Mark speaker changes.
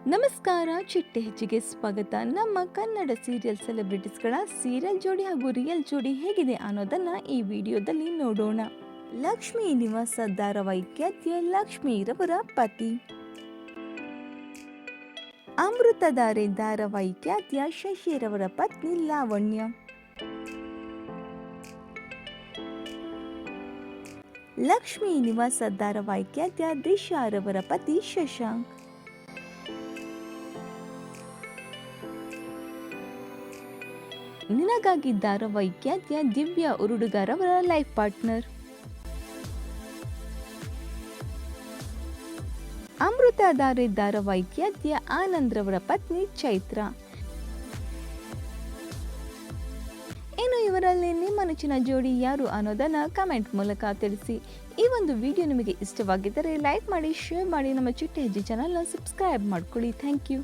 Speaker 1: ನಮಸ್ಕಾರ, ಚಿಟ್ಟೆ ಹೆಚ್ಚಿಗೆ ಸ್ವಾಗತ. ನಮ್ಮ ಕನ್ನಡ ಸೀರಿಯಲ್ ಸೆಲೆಬ್ರಿಟೀಸ್ಗಳ ಸೀರಿಯಲ್ ಜೋಡಿ ಹಾಗೂ ರಿಯಲ್ ಜೋಡಿ ಹೇಗಿದೆ ಅನ್ನೋದನ್ನ ಈ ವಿಡಿಯೋದಲ್ಲಿ ನೋಡೋಣ. ಲಕ್ಷ್ಮೀ ನಿವಾಸ ಧಾರಾವಾಹಿ ಖ್ಯಾತಿಯ ಲಕ್ಷ್ಮೀರವರ ಪತಿ, ಅಮೃತಧಾರೆ ಧಾರಾವಾಹಿ ಖ್ಯಾತಿಯ ಶಶಿರವರ ಪತ್ನಿ ಲಾವಣ್ಯ, ಲಕ್ಷ್ಮೀ ನಿವಾಸ ಧಾರಾವಾಹಿ ಖ್ಯಾತಿಯ ದಿಶಾರವರ ಪತಿ ಶಶಾಂಕ್, ನಿನಗಾಗಿ ಧಾರಾವಾಹಿ ಖ್ಯಾತಿಯ ದಿವ್ಯಾ ಉರುಡುಗಾರವರ ಲೈಫ್ ಪಾರ್ಟ್ನರ್, ಅಮೃತಧಾರೆ ಧಾರಾವಾಹಿ ಖ್ಯಾತಿಯ ಆನಂದ್ರವರ ಪತ್ನಿ ಚೈತ್ರ. ಇನ್ನು ಇವರಲ್ಲಿ ನಿಮ್ಮ ನೆಚ್ಚಿನ ಜೋಡಿ ಯಾರು ಅನ್ನೋದನ್ನ ಕಮೆಂಟ್ ಮೂಲಕ ತಿಳಿಸಿ. ಈ ಒಂದು ವಿಡಿಯೋ ನಿಮಗೆ ಇಷ್ಟವಾಗಿದ್ದರೆ ಲೈಕ್ ಮಾಡಿ, ಶೇರ್ ಮಾಡಿ, ನಮ್ಮ ಚಿಟ್ಟೆ ಹೆಜ್ಜೆ ಚಾನಲ್ನ ಸಬ್ಸ್ಕ್ರೈಬ್ ಮಾಡ್ಕೊಳ್ಳಿ. Thank you.